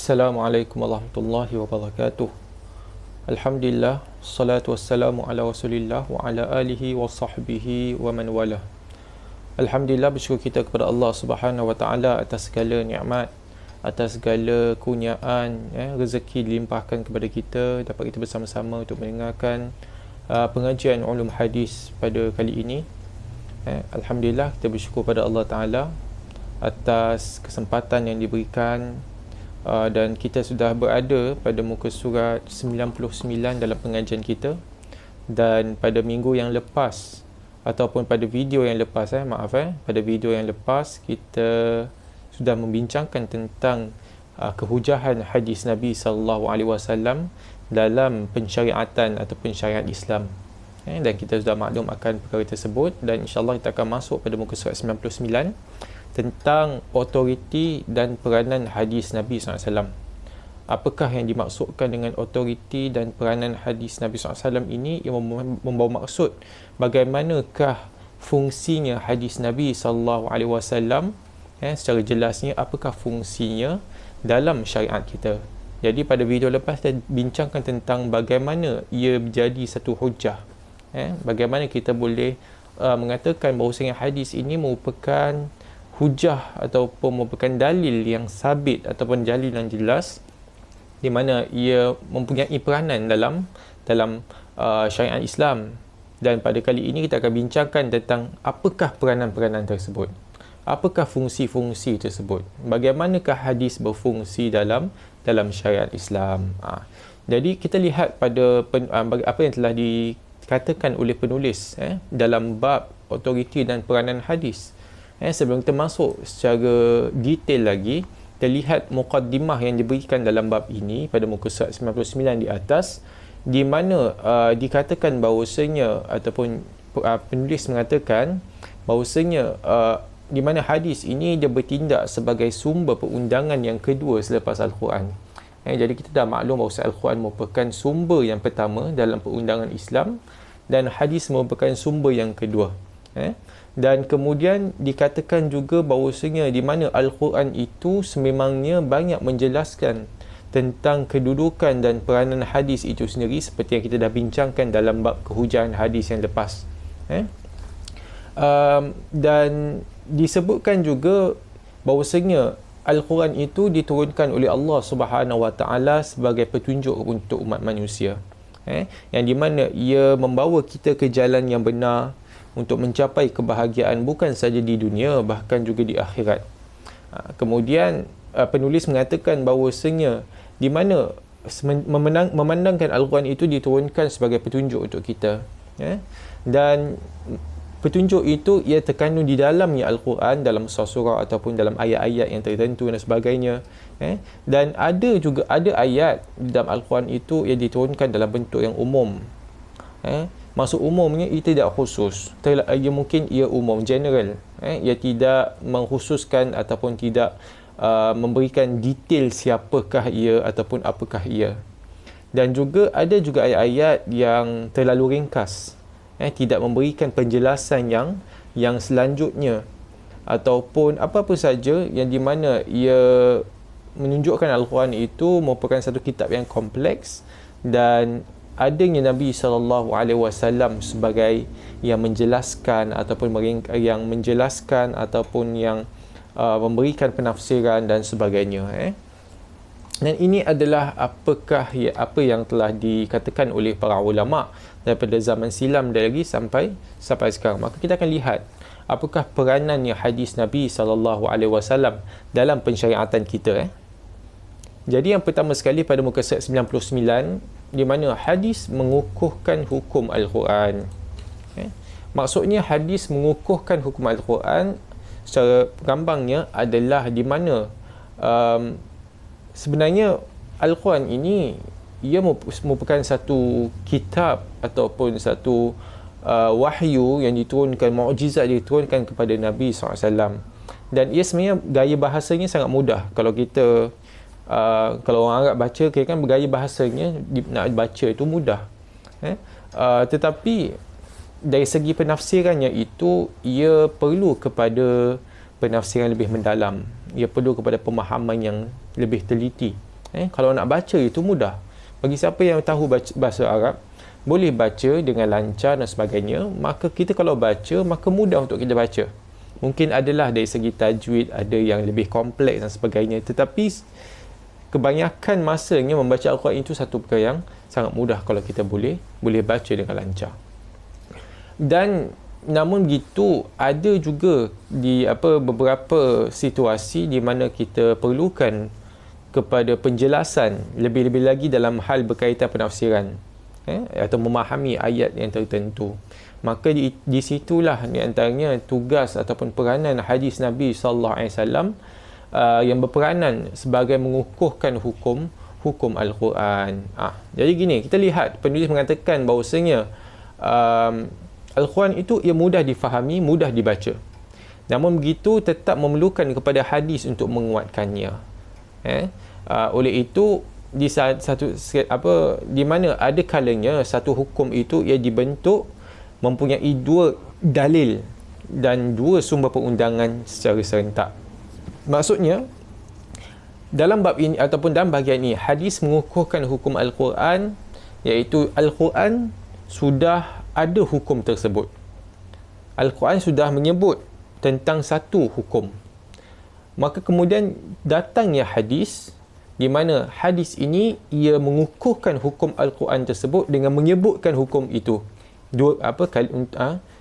Assalamualaikum warahmatullahi wabarakatuh. Alhamdulillah, salatu wassalamu ala Rasulillah wa ala alihi wa sahbihi wa man wala. Alhamdulillah, bersyukur kita kepada Allah Subhanahu wa taala atas segala nikmat, atas segala kurniaan, rezeki dilimpahkan kepada kita dapat kita bersama-sama untuk mendengarkan pengajian ulum hadis pada kali ini. Alhamdulillah, kita bersyukur pada Allah taala atas kesempatan yang diberikan. Dan kita sudah berada pada muka surat 99 dalam pengajian kita, dan pada minggu yang lepas ataupun pada video yang lepas pada video yang lepas kita sudah membincangkan tentang kehujahan hadis Nabi SAW dalam pensyariatan ataupun syariat Islam, dan kita sudah maklum akan perkara tersebut, dan insyaAllah kita akan masuk pada muka surat 99 tentang otoriti dan peranan hadis Nabi SAW. Apakah yang dimaksudkan dengan otoriti dan peranan hadis Nabi SAW ini? Yang membawa maksud bagaimanakah fungsinya hadis Nabi SAW, secara jelasnya apakah fungsinya dalam syariat kita. Jadi pada video lepas kita bincangkan tentang bagaimana ia menjadi satu hujah, bagaimana kita boleh mengatakan bahawasanya hadis ini merupakan hujah ataupun merupakan dalil yang sabit ataupun dalil yang jelas, di mana ia mempunyai peranan dalam syariat Islam. Dan pada kali ini kita akan bincangkan tentang apakah peranan-peranan tersebut, apakah fungsi-fungsi tersebut, bagaimanakah hadis berfungsi dalam syariat Islam. Jadi kita lihat pada apa yang telah dikatakan oleh penulis dalam bab otoriti dan peranan hadis. Sebelum kita masuk secara detail lagi, kita lihat muqaddimah yang diberikan dalam bab ini pada muka surat 99 di atas, di mana dikatakan bahawasanya ataupun penulis mengatakan bahawasanya di mana hadis ini dia bertindak sebagai sumber perundangan yang kedua selepas Al-Quran. Jadi kita dah maklum bahawa Al-Quran merupakan sumber yang pertama dalam perundangan Islam, dan hadis merupakan sumber yang kedua. Dan kemudian dikatakan juga bahawasanya di mana Al-Quran itu sememangnya banyak menjelaskan tentang kedudukan dan peranan hadis itu sendiri, seperti yang kita dah bincangkan dalam bab kehujahan hadis yang lepas. Dan disebutkan juga bahawasanya Al-Quran itu diturunkan oleh Allah Subhanahu Wa Taala sebagai petunjuk untuk umat manusia, yang di mana ia membawa kita ke jalan yang benar untuk mencapai kebahagiaan bukan saja di dunia, bahkan juga di akhirat. Kemudian penulis mengatakan bahawasanya di mana memandangkan Al-Quran itu diturunkan sebagai petunjuk untuk kita, dan petunjuk itu ia terkandung di dalamnya Al-Quran dalam surah ataupun dalam ayat-ayat yang tertentu dan sebagainya. Dan ada ayat dalam Al-Quran itu yang diturunkan dalam bentuk yang umum. Maksud umumnya ia tidak khusus, ia mungkin ia umum, general. Ia tidak mengkhususkan ataupun tidak memberikan detail siapakah ia ataupun apakah ia. Dan juga ada juga ayat-ayat yang terlalu ringkas, tidak memberikan penjelasan yang selanjutnya, ataupun apa-apa saja yang di mana ia menunjukkan Al-Quran itu merupakan satu kitab yang kompleks, dan adanya Nabi SAW sebagai yang menjelaskan ataupun yang menjelaskan ataupun yang memberikan penafsiran dan sebagainya. Dan ini adalah apa yang telah dikatakan oleh para ulama daripada zaman silam dan lagi sampai sekarang. Maka kita akan lihat apakah peranannya hadis Nabi SAW dalam pensyariatan kita. Jadi yang pertama sekali pada muka surat 99, di mana hadis mengukuhkan hukum Al-Quran. Maksudnya hadis mengukuhkan hukum Al-Quran secara gambangnya adalah di mana sebenarnya Al-Quran ini ia merupakan satu kitab ataupun satu wahyu yang diturunkan, mukjizat diturunkan kepada Nabi SAW. Dan ia sebenarnya gaya bahasanya sangat mudah. Kalau kita kalau orang Arab baca, kira kan bergaya bahasanya nak baca itu mudah. Tetapi dari segi penafsirannya itu, ia perlu kepada penafsiran lebih mendalam. Ia perlu kepada pemahaman yang lebih teliti. Kalau nak baca itu mudah. Bagi siapa yang tahu bahasa Arab, boleh baca dengan lancar dan sebagainya, maka kita kalau baca, maka mudah untuk kita baca. Mungkin adalah dari segi tajwid, ada yang lebih kompleks dan sebagainya, tetapi kebanyakan masanya membaca Al-Quran itu satu perkara yang sangat mudah kalau kita boleh baca dengan lancar. Dan namun begitu, ada juga di beberapa situasi di mana kita perlukan kepada penjelasan lebih-lebih lagi dalam hal berkaitan penafsiran atau memahami ayat yang tertentu. Maka di situlah di antaranya tugas ataupun peranan hadis Nabi sallallahu alaihi wasallam yang berperanan sebagai mengukuhkan hukum Al-Quran. Jadi gini, kita lihat penulis mengatakan bahawasanya Al-Quran itu ia mudah difahami, mudah dibaca. Namun begitu tetap memerlukan kepada hadis untuk menguatkannya. Oleh itu di mana ada kalanya satu hukum itu ia dibentuk mempunyai dua dalil dan dua sumber perundangan secara serentak. Maksudnya dalam bab ini ataupun dalam bahagian ini, hadis mengukuhkan hukum Al-Quran, iaitu Al-Quran sudah ada hukum tersebut. Al-Quran sudah menyebut tentang satu hukum. Maka kemudian datangnya hadis, di mana hadis ini ia mengukuhkan hukum Al-Quran tersebut dengan menyebutkan hukum itu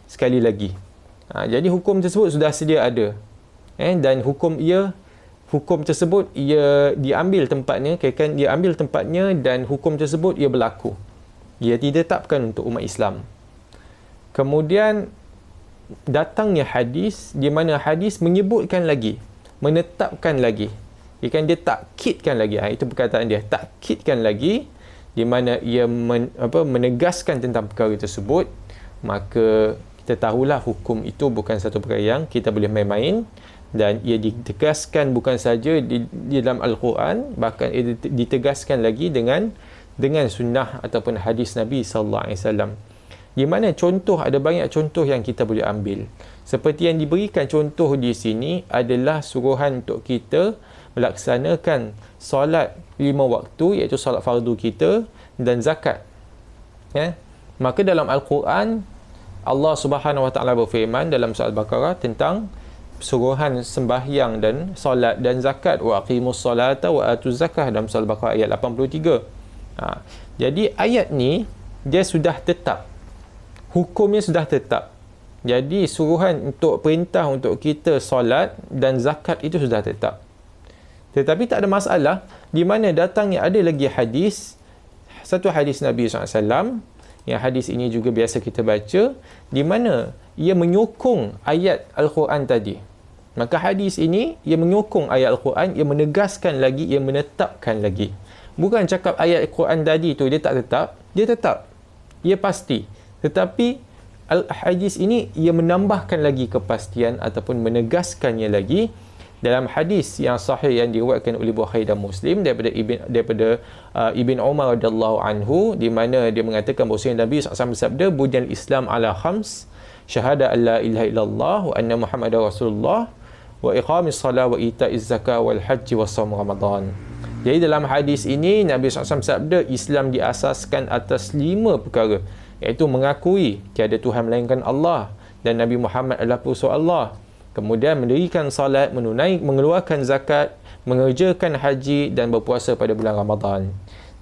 sekali lagi. Jadi hukum tersebut sudah sedia ada, dan hukum tersebut ia diambil tempatnya, dia ambil tempatnya, dan hukum tersebut ia berlaku, ia ditetapkan untuk umat Islam. Kemudian datangnya hadis, di mana hadis menyebutkan lagi, menetapkan lagi, dia takkidkan lagi. Itu perkataan dia, takkidkan lagi, di mana ia menegaskan tentang perkara tersebut. Maka kita tahulah hukum itu bukan satu perkara yang kita boleh main-main, dan ia ditegaskan bukan saja di dalam Al-Quran, bahkan ia ditegaskan lagi dengan sunnah ataupun hadis Nabi sallallahu alaihi wasallam. Di mana contoh, ada banyak contoh yang kita boleh ambil. Seperti yang diberikan contoh di sini adalah suruhan untuk kita melaksanakan solat 5 waktu, iaitu solat fardu kita, dan zakat. Maka dalam Al-Quran, Allah Subhanahu Wa Taala berfirman dalam surah Al-Baqarah tentang suruhan sembahyang dan solat dan zakat. Wa aqimus solata wa atuz zakah, dalam surah Al-Baqarah ayat 83. Jadi ayat ni dia sudah tetap, hukumnya sudah tetap. Jadi suruhan untuk perintah untuk kita solat dan zakat itu sudah tetap. Tetapi tak ada masalah di mana datangnya ada lagi hadis, satu hadis Nabi SAW, yang hadis ini juga biasa kita baca, di mana ia menyokong ayat Al-Quran tadi. Maka hadis ini ia menyokong ayat Al-Quran, ia menegaskan lagi, ia menetapkan lagi. Bukan cakap ayat Al-Quran tadi tu dia tak tetap, dia tetap, ia pasti. Tetapi hadis ini ia menambahkan lagi kepastian ataupun menegaskannya lagi dalam hadis yang sahih yang diriwayatkan oleh Bukhari dan Muslim daripada Ibn Umar radhiyallahu anhu, di mana dia mengatakan bahawa Nabi SAW bersabda, "Bunyal Islam ala khams, syahada an la ilaha illallah wa anna Muhammadar Rasulullah wa iqamis salat wa ita'iz zakah wal haji wa shaum Ramadan." Jadi dalam hadis ini Nabi SAW bersabda, Islam diasaskan atas 5 perkara, iaitu mengakui tiada Tuhan melainkan Allah dan Nabi Muhammad adalah pesuruh Allah, kemudian mendirikan salat, mengeluarkan zakat, mengerjakan haji dan berpuasa pada bulan Ramadan.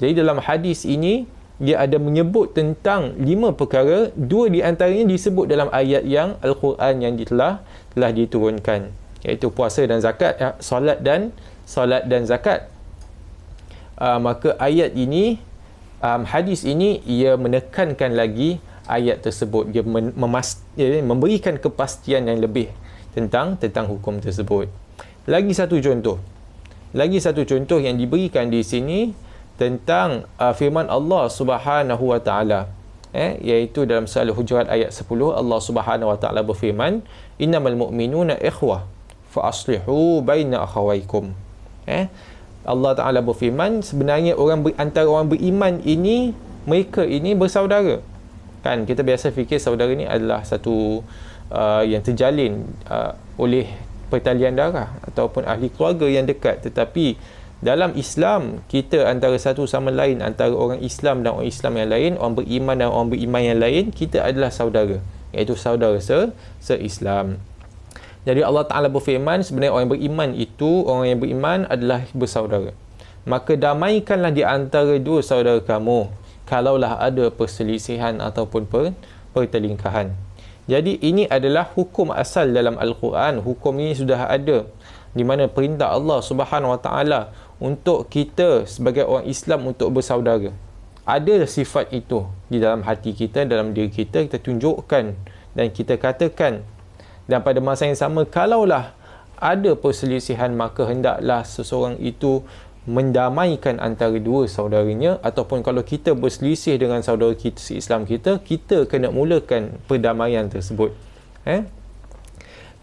Jadi dalam hadis ini dia ada menyebut tentang 5 perkara, 2 di antaranya disebut dalam ayat yang Al-Quran yang telah diturunkan, iaitu puasa dan zakat, salat dan zakat. Maka ayat ini, hadis ini ia menekankan lagi ayat tersebut, dia memberikan kepastian yang lebih tentang hukum tersebut. Lagi satu contoh yang diberikan di sini tentang firman Allah Subhanahu Wa Taala, iaitu dalam surah Al-Hujurat ayat 10, Allah Subhanahu Wa Taala berfirman, "Innamal mu'minuna ikhwah fa aslihu baina akhawaykum." Allah Taala berfirman, sebenarnya antara orang beriman ini, mereka ini bersaudara. Kan kita biasa fikir saudara ni adalah satu yang terjalin oleh pertalian darah ataupun ahli keluarga yang dekat, tetapi Dalam Islam, kita antara satu sama lain, antara orang Islam dan orang Islam yang lain, orang beriman dan orang beriman yang lain, kita adalah saudara, iaitu saudara se-Islam. Jadi Allah Ta'ala berfirman, sebenarnya orang yang beriman itu, orang yang beriman adalah bersaudara. Maka damaikanlah di antara dua saudara kamu, kalaulah ada perselisihan ataupun pertelingkahan. Jadi ini adalah hukum asal dalam Al-Quran. Hukum ini sudah ada, di mana perintah Allah Subhanahu Wa Taala untuk kita sebagai orang Islam untuk bersaudara. Ada sifat itu di dalam hati kita, dalam diri kita, kita tunjukkan dan kita katakan. Dan pada masa yang sama, kalaulah ada perselisihan, maka hendaklah seseorang itu mendamaikan antara dua saudaranya, ataupun kalau kita berselisih dengan saudara kita Islam kita, kita kena mulakan perdamaian tersebut.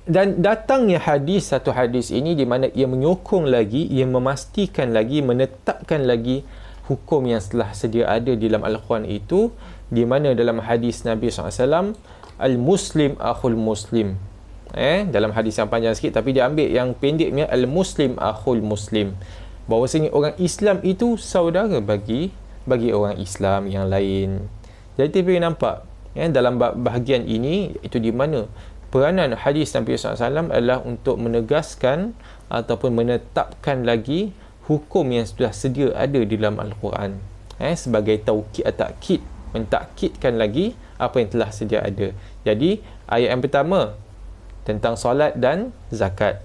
Dan datangnya satu hadis ini di mana ia menyokong lagi, ia memastikan lagi, menetapkan lagi hukum yang telah sedia ada di dalam Al-Quran itu, di mana dalam hadis Nabi SAW, Al-Muslim akhul Muslim. Dalam hadis yang panjang sikit, tapi dia ambil yang pendeknya, Al-Muslim akhul Muslim. Bahawasanya orang Islam itu saudara bagi orang Islam yang lain. Jadi kita nampak dalam bahagian ini, itu di mana peranan hadis Nabi SAW adalah untuk menegaskan ataupun menetapkan lagi hukum yang sudah sedia ada di dalam Al-Quran, sebagai taukid, mentakkidkan lagi apa yang telah sedia ada. Jadi ayat yang pertama tentang solat dan zakat,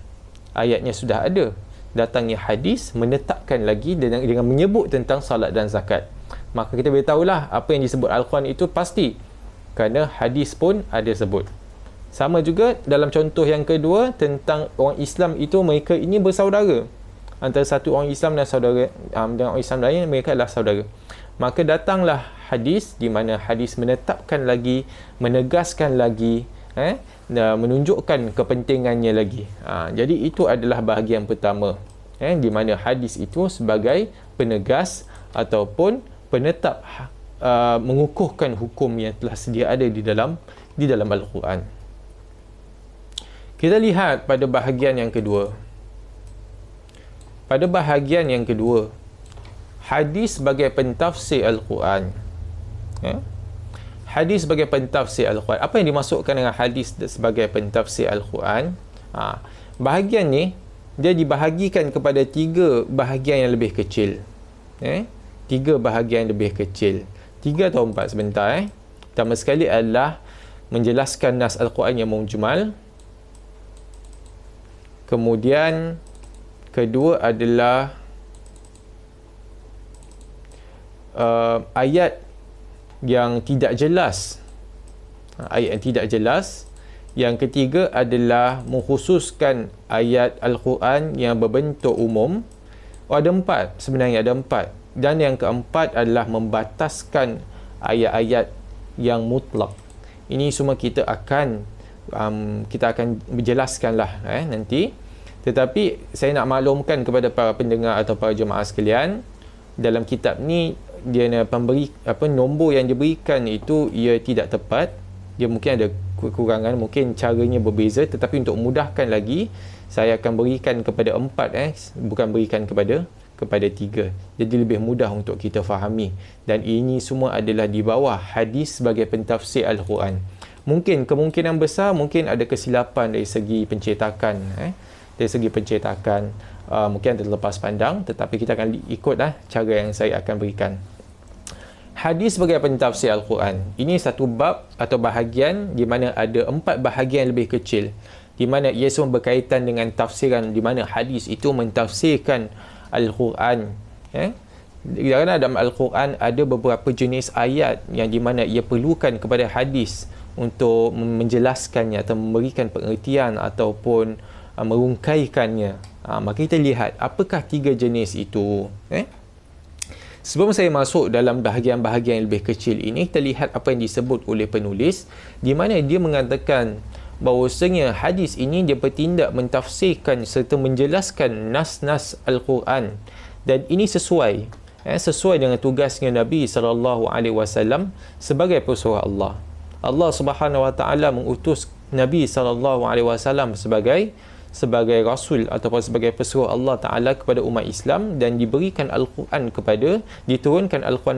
ayatnya sudah ada. Datangnya hadis menetapkan lagi dengan menyebut tentang salat dan zakat. Maka kita boleh tahulah apa yang disebut Al-Quran itu pasti, kerana hadis pun ada sebut. Sama juga dalam contoh yang kedua tentang orang Islam itu, mereka ini bersaudara. Antara satu orang Islam dan saudara dengan orang Islam lain, mereka adalah saudara. Maka datanglah hadis di mana hadis menetapkan lagi, menegaskan lagi, menunjukkan kepentingannya lagi. Jadi itu adalah bahagian pertama, di mana hadis itu sebagai penegas ataupun penetap, mengukuhkan hukum yang telah sedia ada di dalam Al-Quran. Kita lihat pada bahagian yang kedua. Pada bahagian yang kedua, hadis sebagai pentafsir Al-Quran. Hadis sebagai pentafsir Al-Quran. Apa yang dimasukkan dengan hadis sebagai pentafsir Al-Quran? Bahagian ni, dia dibahagikan kepada 3 bahagian yang lebih kecil. 3 bahagian yang lebih kecil. 3 atau 4 sebentar. Pertama sekali adalah menjelaskan nas Al-Quran yang mujmal. Kemudian kedua adalah ayat yang tidak jelas. Ayat yang tidak jelas. Yang ketiga adalah mengkhususkan ayat Al-Quran yang berbentuk umum. Ada 4, sebenarnya ada 4. Dan yang keempat adalah membataskan ayat-ayat yang mutlak. Ini semua kita akan menjelaskanlah nanti. Tetapi saya nak maklumkan kepada para pendengar atau para jemaah sekalian, dalam kitab ni dia nombor yang diberikan itu ia tidak tepat. Dia mungkin ada kekurangan, mungkin caranya berbeza, tetapi untuk memudahkan lagi, saya akan berikan kepada 4, bukan berikan kepada 3. Jadi lebih mudah untuk kita fahami. Dan ini semua adalah di bawah hadis sebagai pentafsir Al-Quran. Mungkin kemungkinan besar mungkin ada kesilapan dari segi pencetakan, mungkin ada terlepas pandang, tetapi kita akan ikutlah cara yang saya akan berikan. Hadis sebagai pentafsir Al-Quran. Ini satu bab atau bahagian di mana ada 4 bahagian yang lebih kecil, di mana ia semua berkaitan dengan tafsiran, di mana hadis itu mentafsirkan Al-Quran. Kerana dalam Al-Quran ada beberapa jenis ayat yang di mana ia perlukan kepada hadis untuk menjelaskannya atau memberikan pengertian ataupun merungkaikannya. Maka kita lihat apakah 3 jenis itu. Sebelum saya masuk dalam bahagian-bahagian yang lebih kecil ini, kita lihat apa yang disebut oleh penulis, di mana dia mengatakan bahawasanya hadis ini dia bertindak mentafsirkan serta menjelaskan nas-nas Al-Quran, dan ini sesuai dengan tugasnya Nabi SAW sebagai pesuruh Allah. Allah Subhanahu Wa Taala mengutus Nabi SAW sebagai sebagai rasul ataupun sebagai pesuruh Allah Ta'ala kepada umat Islam, dan diturunkan Al-Quran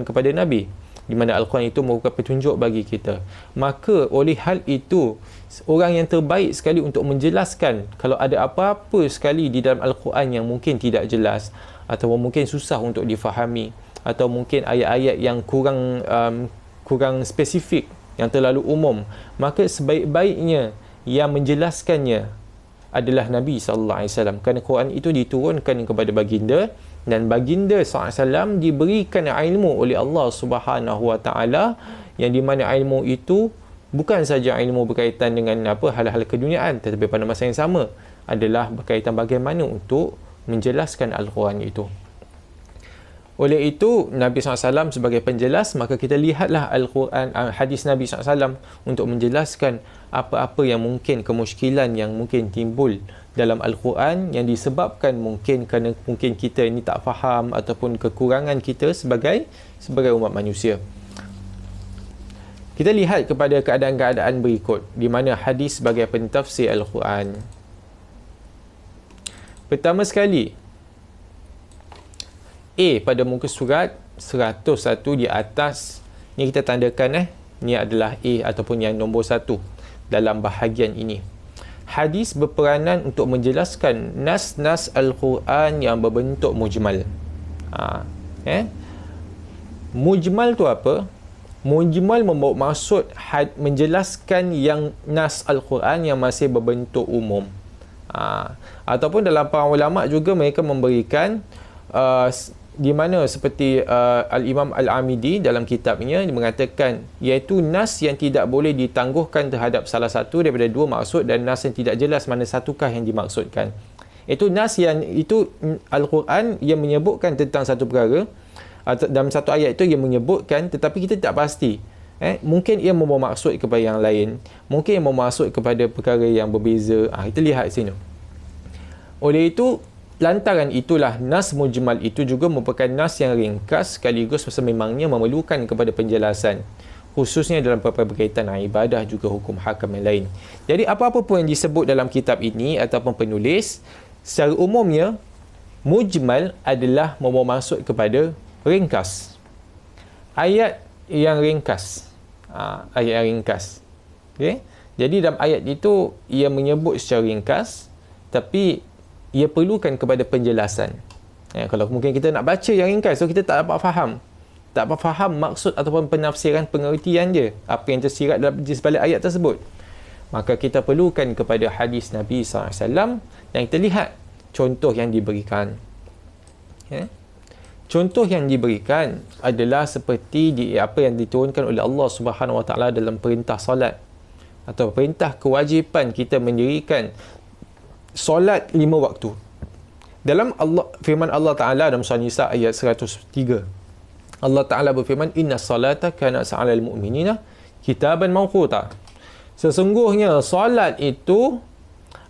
kepada Nabi, di mana Al-Quran itu merupakan petunjuk bagi kita. Maka oleh hal itu, orang yang terbaik sekali untuk menjelaskan kalau ada apa-apa sekali di dalam Al-Quran yang mungkin tidak jelas atau mungkin susah untuk difahami, atau mungkin ayat-ayat yang kurang spesifik, yang terlalu umum, maka sebaik-baiknya yang menjelaskannya adalah Nabi SAW, kerana Quran itu diturunkan kepada baginda, dan baginda SAW diberikan ilmu oleh Allah Subhanahu Wa Taala, yang di mana ilmu itu bukan saja ilmu berkaitan dengan hal-hal keduniaan, tetapi pada masa yang sama adalah berkaitan bagaimana untuk menjelaskan Al-Quran itu. Oleh itu, Nabi SAW sebagai penjelas, maka kita lihatlah Al-Quran, hadis Nabi SAW untuk menjelaskan apa-apa yang mungkin kemusykilan yang mungkin timbul dalam Al-Quran, yang disebabkan mungkin kerana mungkin kita ini tak faham ataupun kekurangan kita sebagai umat manusia. Kita lihat kepada keadaan-keadaan berikut di mana hadis sebagai pentafsir Al-Quran. Pertama sekali, pada muka surat 101 di atas ni kita tandakan ni adalah ataupun yang nombor 1 dalam bahagian ini. Hadis berperanan untuk menjelaskan nas-nas Al-Quran yang berbentuk mujmal. Mujmal tu apa? Mujmal membawa maksud menjelaskan yang nas Al-Quran yang masih berbentuk umum. Ataupun dalam para ulama juga mereka memberikan di mana seperti Al-Imam Al-Amidi dalam kitabnya mengatakan, iaitu nas yang tidak boleh ditangguhkan terhadap salah satu daripada dua maksud, dan nas yang tidak jelas mana satukah yang dimaksudkan. Itu nas yang itu Al-Quran yang menyebutkan tentang satu perkara, dalam satu ayat itu ia menyebutkan, tetapi kita tak pasti. Mungkin ia membawa maksud kepada yang lain, mungkin ia membawa maksud kepada perkara yang berbeza. Kita lihat sini. Oleh itu, lantaran itulah nas mujmal itu juga merupakan nas yang ringkas sekaligus sememangnya memerlukan kepada penjelasan, khususnya dalam perkara berkaitan ibadah juga hukum hakam yang lain. Jadi apa-apa pun yang disebut dalam kitab ini ataupun penulis, secara umumnya mujmal adalah membawa maksud kepada ringkas. Ayat yang ringkas. Ayat yang ringkas. Okay? Jadi dalam ayat itu ia menyebut secara ringkas, tapi ia perlukan kepada penjelasan. Kalau mungkin kita nak baca yang ringkas, so kita tak dapat faham maksud ataupun penafsiran, pengertian dia, apa yang tersirat dalam di sebalik ayat tersebut, maka kita perlukan kepada hadis Nabi SAW, dan kita lihat contoh yang diberikan. Contoh yang diberikan adalah seperti apa yang diturunkan oleh Allah Subhanahu Wa Taala dalam perintah solat, atau perintah kewajipan kita mendirikan solat 5 waktu. Dalam firman Allah Ta'ala dalam surah Nisa ayat 103, Allah Ta'ala berfirman, inna salata kanat 'alal mu'minina kitaban mawquta. Sesungguhnya solat itu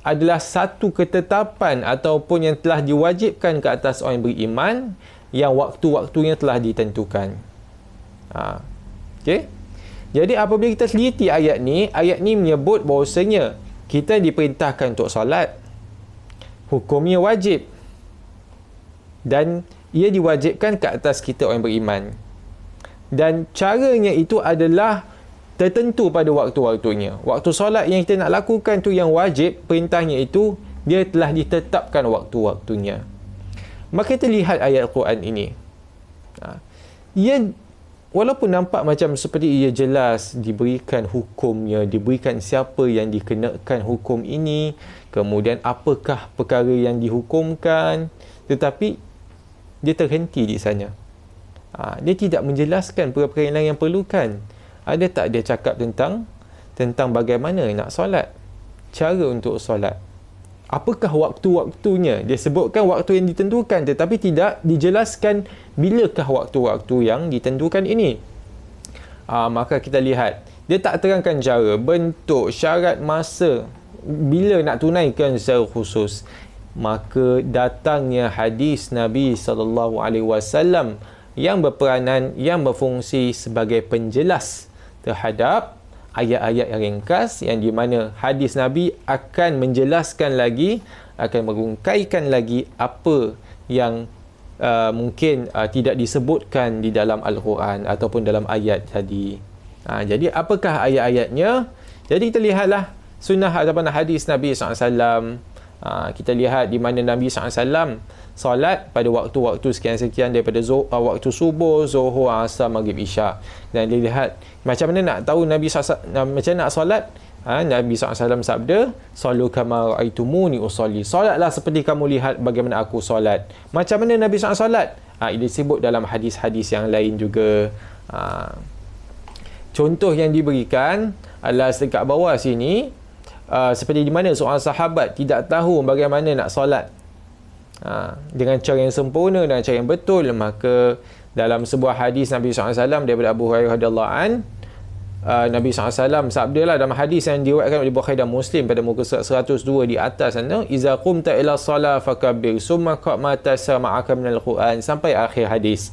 adalah satu ketetapan ataupun yang telah diwajibkan ke atas orang yang beriman, yang waktu-waktunya telah ditentukan. Okay? Jadi apabila kita teliti ayat ni menyebut bahawasanya kita diperintahkan untuk solat, hukumnya wajib, dan ia diwajibkan ke atas kita orang beriman, dan caranya itu adalah tertentu pada waktu-waktunya. Waktu solat yang kita nak lakukan tu yang wajib, perintahnya itu dia telah ditetapkan waktu-waktunya. Maka kita lihat ayat Al-Quran ini, ia walaupun nampak macam seperti ia jelas diberikan hukumnya, diberikan siapa yang dikenakan hukum ini, kemudian apakah perkara yang dihukumkan, tetapi dia terhenti di sana. Dia tidak menjelaskan perkara-perkara yang lain yang perlukan. Ada tak dia cakap tentang bagaimana nak solat, cara untuk solat, apakah waktu-waktunya. Dia sebutkan waktu yang ditentukan, tetapi tidak dijelaskan bilakah waktu-waktu yang ditentukan ini. Maka kita lihat, dia tak terangkan cara, bentuk, syarat, masa, bila nak tunaikan secara khusus. Maka datangnya hadis Nabi SAW yang berperanan, yang berfungsi sebagai penjelas terhadap ayat-ayat yang ringkas, yang di mana hadis Nabi akan menjelaskan lagi, akan merungkaikan lagi apa yang mungkin tidak disebutkan di dalam Al-Quran ataupun dalam ayat tadi. Jadi apakah ayat-ayatnya? Jadi kita lihatlah sunnah ataupun hadis Nabi SAW. Kita lihat di mana Nabi SAW solat pada waktu-waktu sekian-sekian daripada waktu subuh, zuhur, asar, maghrib, isyak. Dan dilihat macam mana nak tahu Nabi SAW macam nak solat. Nabi SAW sabda, "Sallu kama ra'aitumuni usolli." Solatlah seperti kamu lihat bagaimana aku solat. Macam mana Nabi SAW solat? Ini disebut dalam hadis-hadis yang lain juga. Contoh yang diberikan adalah dekat bawah sini, seperti di mana seorang sahabat tidak tahu bagaimana nak solat dengan cara yang sempurna dan cara yang betul. Maka dalam sebuah hadis Nabi SAW daripada Abu Hurairah radhiyallahu an, Nabi SAW sabdalah dalam hadis yang diriwayatkan oleh Bukhari dan Muslim pada muka surat 102 di atas sana, "Iza qumta ila salat fakabbir, summa qa' ma tasma'aka minal Qur'an," sampai akhir hadis.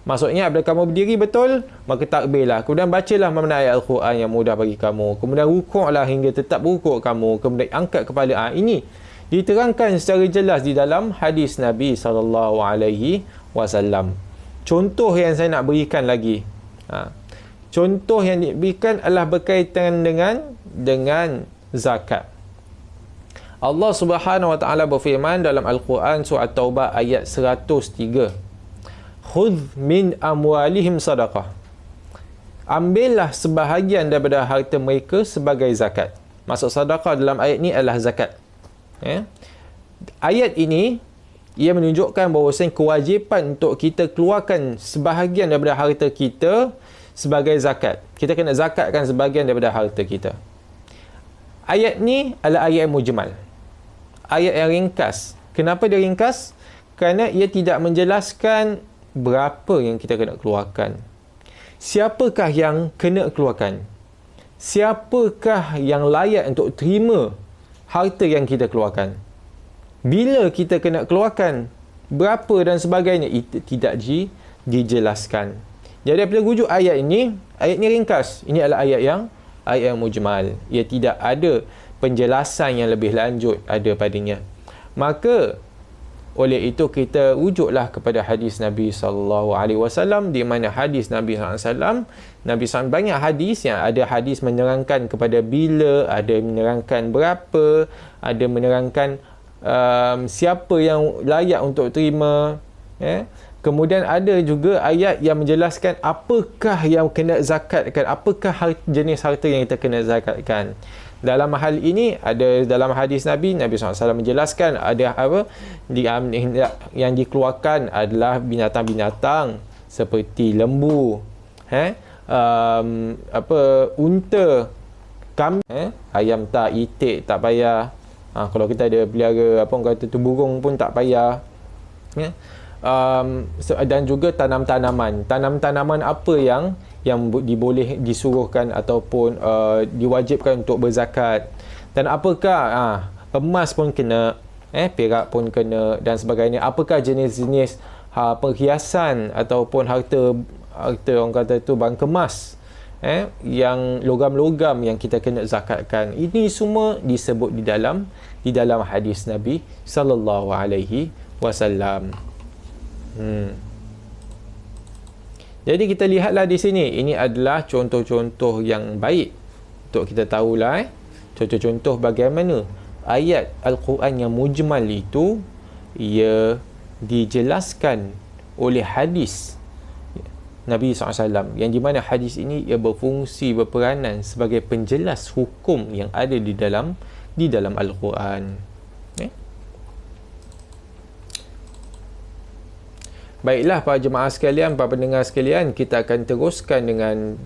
Maksudnya apabila kamu berdiri betul, maka takbirlah. Kemudian bacalah mana ayat Al-Quran yang mudah bagi kamu. Kemudian rukuklah hingga tetap rukuk kamu. Kemudian angkat kepala. Ini diterangkan secara jelas di dalam hadis Nabi SAW. Contoh yang saya nak berikan lagi. Contoh yang diberikan adalah berkaitan dengan zakat. Allah Subhanahu Wa Taala berfirman dalam Al-Quran surah Taubah ayat 103. "Khudh min amwalihim sadaqah." Ambillah sebahagian daripada harta mereka sebagai zakat. Maksud sedekah dalam ayat ini adalah zakat. Ayat ini ia menunjukkan bahawa kewajipan untuk kita keluarkan sebahagian daripada harta kita sebagai zakat. Kita kena zakatkan sebahagian daripada harta kita. Ayat ni adalah ayat yang mujmal. Ayat yang ringkas. Kenapa dia ringkas? Kerana ia tidak menjelaskan berapa yang kita kena keluarkan. Siapakah yang kena keluarkan? Siapakah yang layak untuk terima harta yang kita keluarkan? Bila kita kena keluarkan? Berapa dan sebagainya? Itu tidak dijelaskan. Jadi daripada rujuk ayat ini ringkas. Ini adalah ayat yang mujmal. Ia tidak ada penjelasan yang lebih lanjut ada padanya. Maka oleh itu kita rujuklah kepada hadis Nabi SAW, di mana hadis Nabi SAW, banyak hadis yang ada hadis menerangkan kepada bila, ada menerangkan berapa, ada menerangkan siapa yang layak untuk terima. Kemudian ada juga ayat yang menjelaskan apakah yang kena zakatkan, apakah jenis harta yang kita kena zakatkan. Dalam hal ini ada dalam hadis Nabi SAW menjelaskan ada apa yang dikeluarkan adalah binatang-binatang seperti lembu, unta, kambing, ayam tak, itik tak payah. Kalau kita ada pelihara orang kata tu burung pun tak payah. Dan juga tanam-tanaman apa yang diboleh disuruhkan ataupun diwajibkan untuk berzakat. Dan apakah emas pun kena, perak pun kena dan sebagainya. Apakah jenis-jenis perhiasan ataupun harta orang kata tu barang kemas, yang logam-logam yang kita kena zakatkan. Ini semua disebut di dalam hadis Nabi sallallahu alaihi wasallam. Jadi kita lihatlah di sini, ini adalah contoh-contoh yang baik untuk kita tahulah contoh-contoh bagaimana ayat Al-Quran yang mujmal itu ia dijelaskan oleh hadis Nabi SAW, yang di mana hadis ini ia berfungsi berperanan sebagai penjelas hukum yang ada di dalam Al-Quran. Baiklah para jemaah sekalian, para pendengar sekalian, kita akan teruskan dengan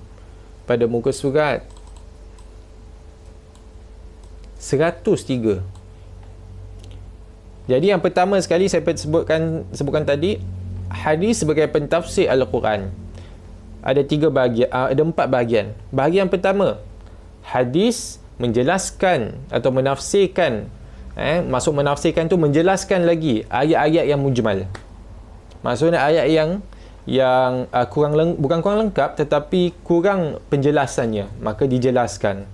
pada muka surat 103. Jadi yang pertama sekali saya sebutkan tadi, hadis sebagai pentafsir Al-Quran. Ada 4 bahagian. Bahagian pertama, hadis menjelaskan atau menafsirkan. Maksud menafsirkan tu menjelaskan lagi ayat-ayat yang mujmal. Maksudnya ayat yang bukan kurang lengkap tetapi kurang penjelasannya, maka dijelaskan.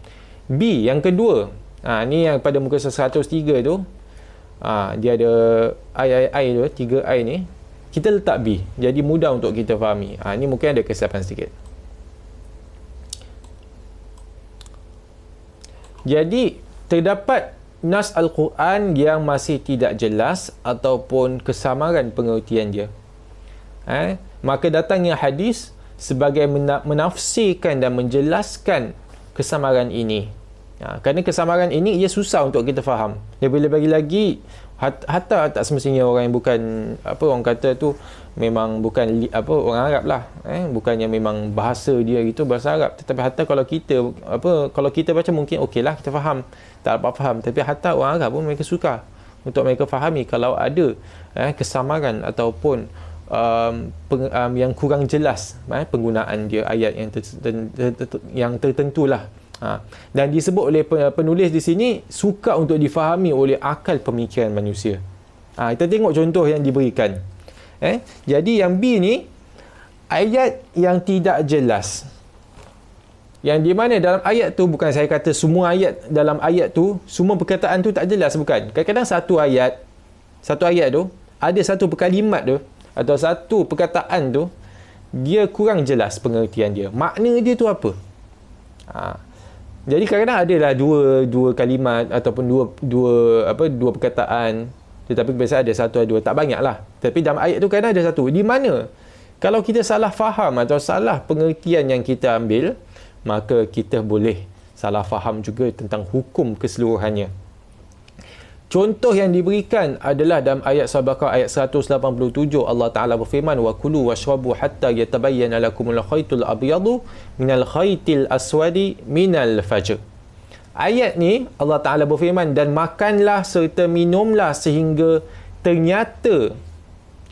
B yang kedua, ni yang pada muka 103 tu, dia ada I tu, 3 I ni, kita letak B, jadi mudah untuk kita fahami. Ni mungkin ada kesilapan sedikit. Jadi terdapat nas Al-Quran yang masih tidak jelas ataupun kesamaran pengertian dia. Maka datangnya hadis sebagai menafsirkan dan menjelaskan kesamaran ini. Kerana kesamaran ini ia susah untuk kita faham. Lebih-lebih lagi hatta tak semestinya orang yang bukan orang kata tu memang bukan orang Arab lah, bukannya memang bahasa dia itu bahasa Arab, tetapi hatta kalau kita baca mungkin okeylah kita faham, tak apa faham, tapi hatta orang Arab pun mereka suka untuk mereka fahami kalau ada kesamaran ataupun yang kurang jelas penggunaan dia ayat yang tertentulah. Dan disebut oleh penulis di sini suka untuk difahami oleh akal pemikiran manusia. Kita tengok contoh yang diberikan. Jadi yang B ni ayat yang tidak jelas, yang di mana dalam ayat tu, bukan saya kata semua ayat dalam ayat tu semua perkataan tu tak jelas, bukan. Kadang-kadang satu ayat tu ada satu kalimat tu atau satu perkataan tu dia kurang jelas pengertian dia, makna dia tu apa. Jadi kadang-kadang adalah dua kalimat ataupun dua perkataan, tetapi biasa ada satu atau dua, tak banyak lah. Tapi dalam ayat tu kadang ada satu, di mana kalau kita salah faham atau salah pengertian yang kita ambil, maka kita boleh salah faham juga tentang hukum keseluruhannya. Contoh yang diberikan adalah dalam ayat Al-Baqarah ayat 187, Allah Ta'ala berfirman, wa kulu washrabu hatta yatabayyana lakumul khaytul abyadu minal khaytil aswadi minal fajr. Ayat ni Allah Ta'ala berfirman, dan makanlah serta minumlah sehingga ternyata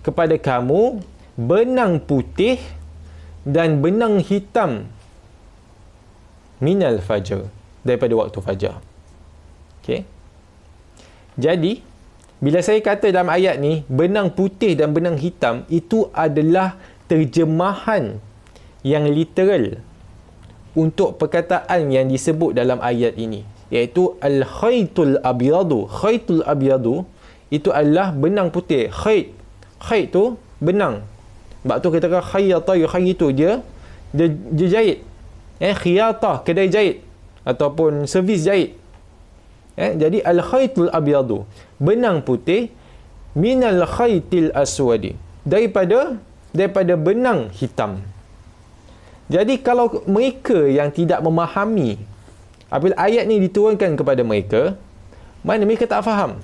kepada kamu benang putih dan benang hitam minal fajr, daripada waktu fajar. Okey. Jadi bila saya kata dalam ayat ni benang putih dan benang hitam, itu adalah terjemahan yang literal untuk perkataan yang disebut dalam ayat ini, iaitu al-khaytul abyadu. Khaytul abyadu itu adalah benang putih. Khayt tu benang. Sebab tu kita kata khayyata yukhayitu, dia jahit. Khiyatah, kedai jahit ataupun servis jahit. Jadi al-khaytul abyadu, benang putih, minal khaytil aswadi, daripada benang hitam. Jadi kalau mereka yang tidak memahami, apabila ayat ni diturunkan kepada mereka, mana mereka tak faham.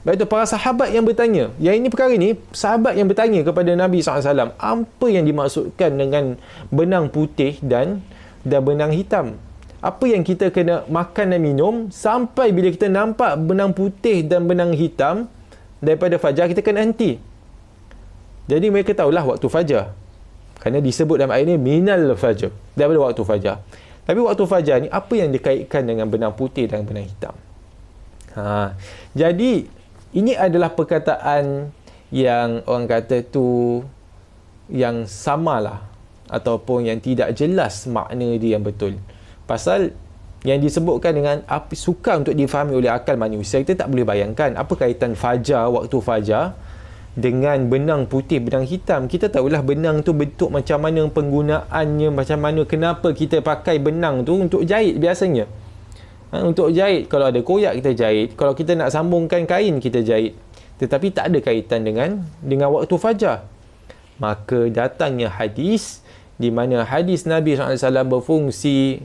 Baik itu para sahabat yang bertanya, yang ini perkara ni sahabat yang bertanya kepada Nabi SAW, apa yang dimaksudkan dengan benang putih dan benang hitam? Apa yang kita kena makan dan minum sampai bila kita nampak benang putih dan benang hitam daripada fajar, kita kena henti. Jadi mereka tahulah waktu fajar, kerana disebut dalam ayat ini minal fajar, daripada waktu fajar. Tapi waktu fajar ni apa yang dikaitkan dengan benang putih dan benang hitam? Jadi ini adalah perkataan yang orang kata tu yang samalah ataupun yang tidak jelas makna dia yang betul. Pasal yang disebutkan dengan suka untuk difahami oleh akal manusia, kita tak boleh bayangkan apa kaitan fajar, waktu fajar dengan benang putih, benang hitam. Kita tahulah benang tu bentuk macam mana penggunaannya, macam mana, kenapa kita pakai benang tu untuk jahit biasanya. Untuk jahit, kalau ada koyak kita jahit, kalau kita nak sambungkan kain kita jahit. Tetapi tak ada kaitan dengan waktu fajar. Maka datangnya hadis di mana hadis Nabi SAW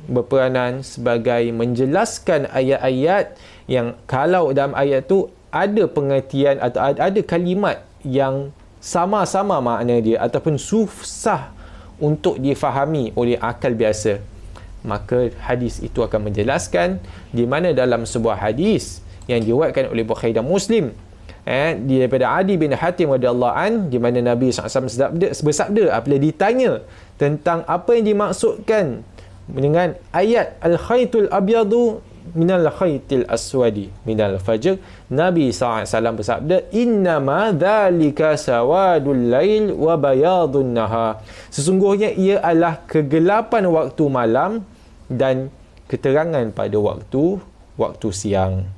berperanan sebagai menjelaskan ayat-ayat yang kalau dalam ayat tu ada pengertian atau ada kalimat yang sama-sama makna dia ataupun susah untuk difahami oleh akal biasa, maka hadis itu akan menjelaskan. Di mana dalam sebuah hadis yang diriwayatkan oleh Bukhari dan Muslim daripada Adi bin Hatim radhiyallahu an, di mana Nabi SAW bersabda apabila ditanya tentang apa yang dimaksudkan dengan ayat al-khaytul abyadu minal khaytil aswadi minal fajr. Nabi SAW bersabda, innama dhalika sawadul lail wa bayadun nahar. Sesungguhnya ia adalah kegelapan waktu malam dan keterangan pada waktu siang.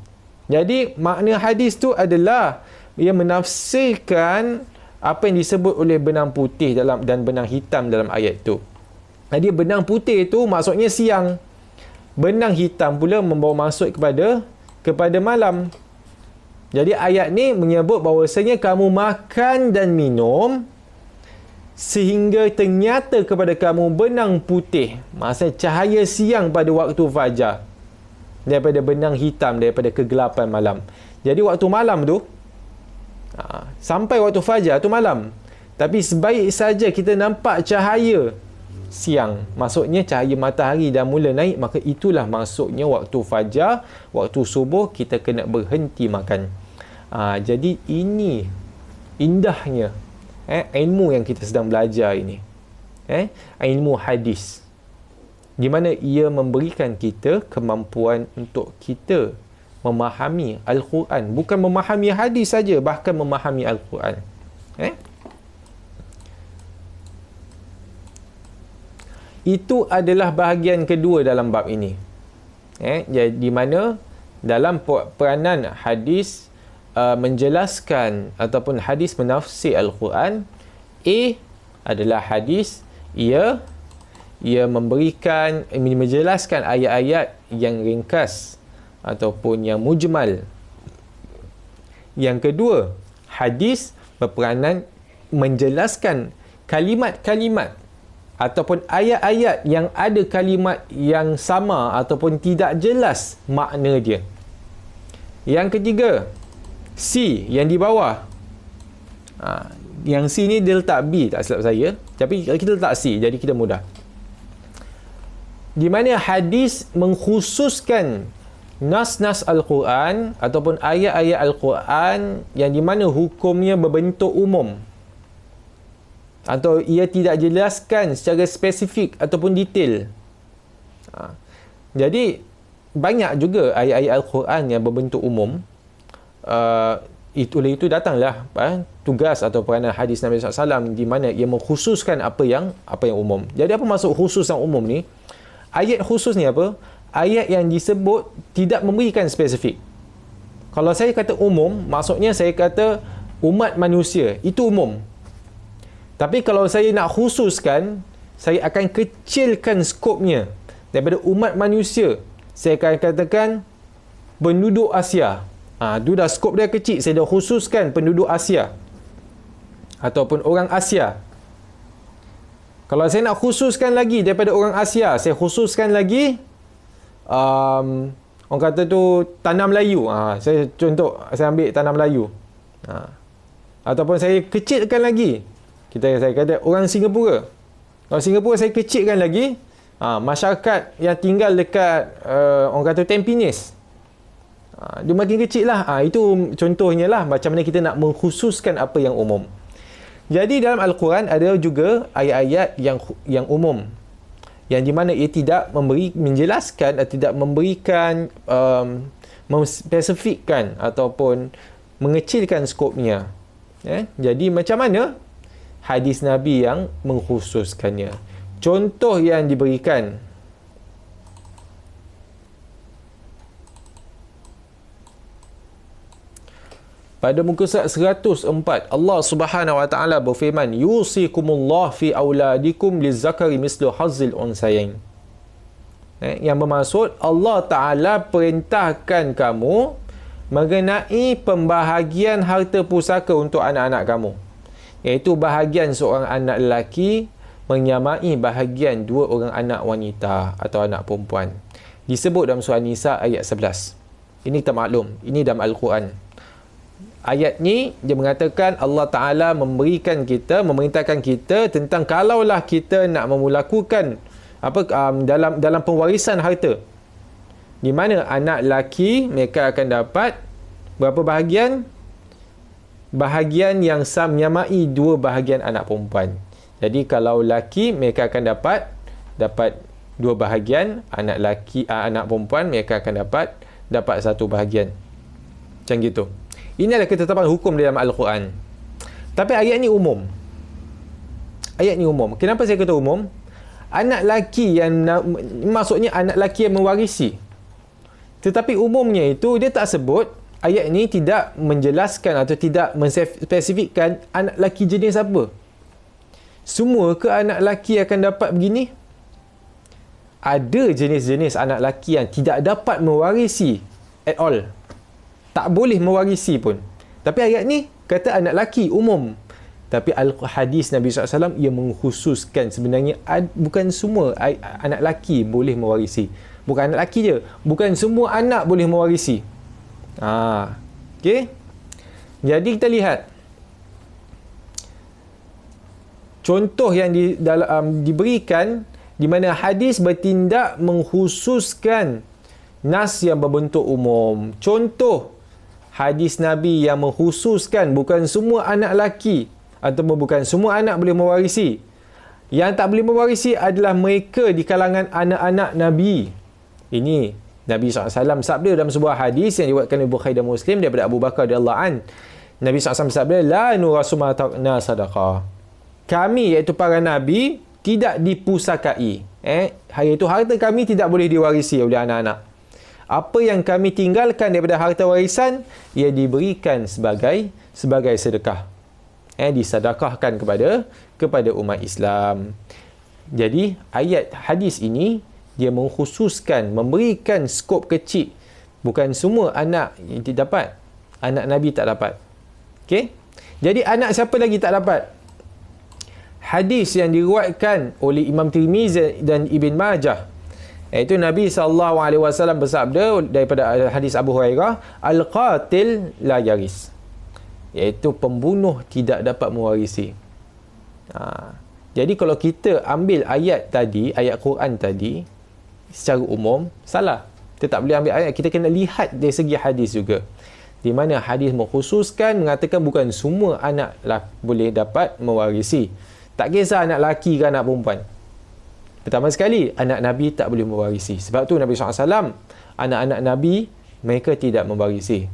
Jadi makna hadis tu adalah ia menafsirkan apa yang disebut oleh benang putih dan benang hitam dalam ayat tu. Jadi benang putih tu maksudnya siang. Benang hitam pula membawa maksud kepada malam. Jadi ayat ni menyebut bahawasanya kamu makan dan minum sehingga ternyata kepada kamu benang putih, maksudnya cahaya siang pada waktu fajar, daripada benang hitam, daripada kegelapan malam. Jadi waktu malam tu sampai waktu fajar tu malam. Tapi sebaik saja kita nampak cahaya siang, maksudnya cahaya matahari dah mula naik, maka itulah maksudnya waktu fajar, waktu subuh kita kena berhenti makan. Jadi ini indahnya ilmu yang kita sedang belajar ini, ilmu hadis, di mana ia memberikan kita kemampuan untuk kita memahami Al-Quran, bukan memahami hadis saja, bahkan memahami Al-Quran. Itu adalah bahagian kedua dalam bab ini. Di mana dalam peranan hadis menjelaskan ataupun hadis menafsir Al-Quran, A adalah hadis ia menjelaskan ayat-ayat yang ringkas ataupun yang mujmal. Yang kedua, hadis berperanan menjelaskan kalimat-kalimat ataupun ayat-ayat yang ada kalimat yang sama ataupun tidak jelas makna dia. Yang ketiga, C yang di bawah. Yang C ni dia letak B, tak silap saya. Tapi kita letak C, jadi kita mudah. Di mana hadis mengkhususkan nas-nas Al-Quran ataupun ayat-ayat Al-Quran yang di mana hukumnya berbentuk umum, atau ia tidak jelaskan secara spesifik ataupun detail. Jadi banyak juga ayat-ayat Al-Quran yang berbentuk umum. Oleh itu datanglah tugas atau peranan hadis Nabi SAW di mana ia mengkhususkan apa yang umum. Jadi apa maksud khusus dan umum ni? Ayat khusus ni apa? Ayat yang disebut tidak memberikan spesifik. Kalau saya kata umum, maksudnya saya kata umat manusia, itu umum. Tapi kalau saya nak khususkan, saya akan kecilkan skopnya daripada umat manusia. Saya akan katakan penduduk Asia. Itu dah skop dia kecil, saya dah khususkan penduduk Asia ataupun orang Asia. Kalau saya nak khususkan lagi daripada orang Asia, saya khususkan lagi orang kata tu tanah Melayu. Saya ambil tanah Melayu. Ataupun saya kecilkan lagi. Saya kata orang Singapura. Kalau Singapura saya kecilkan lagi, masyarakat yang tinggal dekat orang kata Tampines. Dia makin kecil lah. Itu contohnya lah macam mana kita nak mengkhususkan apa yang umum. Jadi dalam Al-Quran ada juga ayat-ayat yang umum, yang di mana ia tidak menjelaskan atau tidak memberikan memspesifikkan ataupun mengecilkan skopnya. Jadi macam mana hadis Nabi yang mengkhususkannya? Contoh yang diberikan, pada muka surat 104, Allah Subhanahu wa taala berfirman, yusikumullah fi auladikum lizzakari mislu hazzil unsayain. Yang bermaksud Allah Taala perintahkan kamu mengenai pembahagian harta pusaka untuk anak-anak kamu, iaitu bahagian seorang anak lelaki menyamai bahagian dua orang anak wanita atau anak perempuan. Disebut dalam surah Nisa ayat 11. Ini kita maklum, ini dalam Al-Quran. Ayat ni dia mengatakan Allah Ta'ala memerintahkan kita tentang kalaulah kita nak melakukan dalam pewarisan harta, di mana anak lelaki mereka akan dapat berapa bahagian? Bahagian yang menyamai dua bahagian anak perempuan. Jadi kalau lelaki mereka akan dapat dua bahagian, anak laki, anak perempuan mereka akan dapat satu bahagian. Macam gitu. Ini adalah ketetapan hukum dalam Al-Quran. Tapi ayat ni umum. Ayat ni umum. Kenapa saya kata umum? Anak laki yang maksudnya anak laki yang mewarisi. Tetapi umumnya itu dia tak sebut, ayat ni tidak menjelaskan atau tidak menspesifikkan anak laki jenis apa. Semua ke anak laki akan dapat begini? Ada jenis-jenis anak laki yang tidak dapat mewarisi at all. Tak boleh mewarisi pun. Tapi ayat ni kata anak laki umum. Tapi hadis Nabi SAW ia mengkhususkan sebenarnya bukan semua anak laki boleh mewarisi. Bukan anak laki je. Bukan semua anak boleh mewarisi. Okay. Jadi kita lihat. Contoh yang diberikan di mana hadis bertindak mengkhususkan nas yang berbentuk umum. Contoh hadis Nabi yang mengkhususkan bukan semua anak laki ataupun bukan semua anak boleh mewarisi. Yang tak boleh mewarisi adalah mereka di kalangan anak-anak Nabi. Ini Nabi SAW sabda dalam sebuah hadis yang diriwayatkan oleh Bukhari dan Muslim daripada Abu Bakar radhiyallahu an. Nabi SAW sabda, la nurasu ma taqna sadaqah. Kami iaitu para nabi tidak dipusakai. Iaitu harta kami tidak boleh diwarisi oleh anak-anak. Apa yang kami tinggalkan daripada harta warisan ia diberikan sebagai sedekah. Disedekahkan kepada umat Islam. Jadi ayat hadis ini dia mengkhususkan, memberikan skop kecil. Bukan semua anak yang dapat. Anak Nabi tak dapat. Okey? Jadi anak siapa lagi tak dapat? Hadis yang diriwayatkan oleh Imam Tirmizi dan Ibn Majah. Iaitu Nabi SAW bersabda daripada hadis Abu Hurairah, Al-Qatil la yaris. Iaitu pembunuh tidak dapat mewarisi. Jadi kalau kita ambil ayat tadi, ayat Quran tadi, secara umum, salah. Kita tak boleh ambil ayat. Kita kena lihat dari segi hadis juga. Di mana hadis mengkhususkan, mengatakan bukan semua anak boleh dapat mewarisi. Tak kisah anak laki ke anak perempuan. Pertama sekali, anak Nabi tak boleh mewarisi. Sebab tu Nabi SAW, anak-anak Nabi, mereka tidak mewarisi.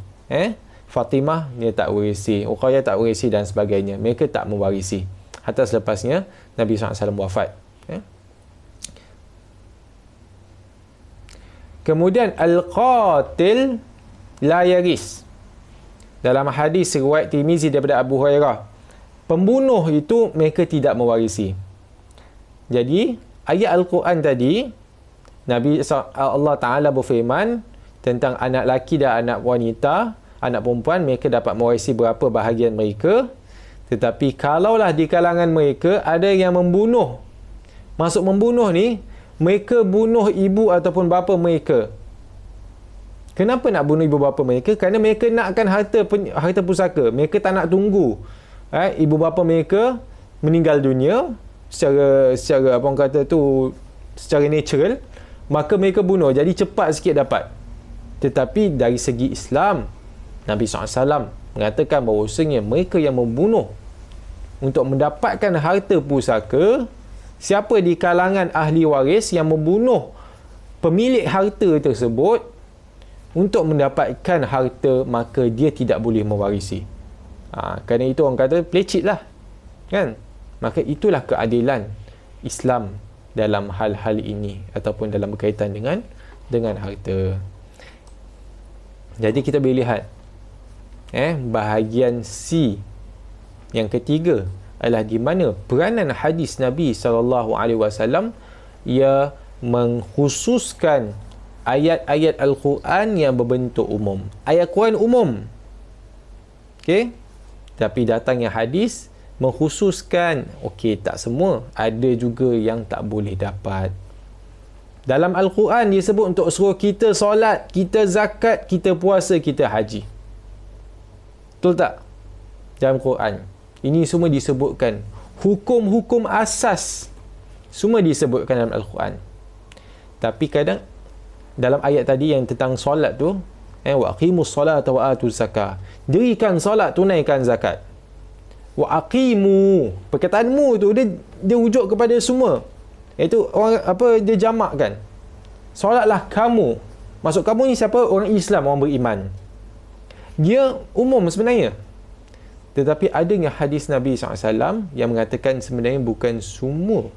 Fatimah, dia tak warisi. Uqayyah tak warisi dan sebagainya. Mereka tak mewarisi. Hatta selepasnya, Nabi SAW wafat. Kemudian al-qatil la yaris. Dalam hadis riwayat Tirmizi daripada Abu Hurairah, pembunuh itu mereka tidak mewarisi. Jadi ayat Al-Quran tadi, Allah Ta'ala berfirman tentang anak laki dan anak wanita, anak perempuan mereka dapat mewarisi berapa bahagian mereka. Tetapi kalaulah di kalangan mereka ada yang membunuh, maksud membunuh ni, mereka bunuh ibu ataupun bapa mereka. Kenapa nak bunuh ibu bapa mereka? Kerana mereka nakkan harta pusaka. Mereka tak nak tunggu ibu bapa mereka meninggal dunia secara apa orang kata tu, secara natural, maka mereka bunuh. Jadi cepat sikit dapat. Tetapi dari segi Islam, Nabi SAW mengatakan bahawasanya mereka yang membunuh untuk mendapatkan harta pusaka, siapa di kalangan ahli waris yang membunuh pemilik harta tersebut untuk mendapatkan harta, maka dia tidak boleh mewarisi. Kerana itu orang kata pelecit lah, kan? Maka itulah keadilan Islam dalam hal-hal ini ataupun dalam berkaitan dengan harta. Jadi kita boleh lihat bahagian C yang ketiga adalah di mana peranan hadis Nabi SAW ia mengkhususkan ayat-ayat Al-Quran yang berbentuk umum. Ayat Quran umum. Okey? Tapi datangnya hadis mengkhususkan, okey, tak semua. Ada juga yang tak boleh dapat. Dalam Al-Quran disebut untuk suruh kita solat, kita zakat, kita puasa, kita haji. Betul tak? Dalam Quran. Ini semua disebutkan. Hukum-hukum asas semua disebutkan dalam Al-Quran. Tapi kadang dalam ayat tadi yang tentang solat tu, wa aqimus solata wa atuz zakah. Dirikan solat, tunaikan zakat. Wa aqimu, perkataan mu tu dia rujuk kepada semua. Iaitu orang dia jamakkan. Solatlah kamu. Maksud kamu ni siapa? Orang Islam, orang beriman. Dia umum sebenarnya. Tetapi adanya hadis Nabi SAW yang mengatakan sebenarnya bukan semua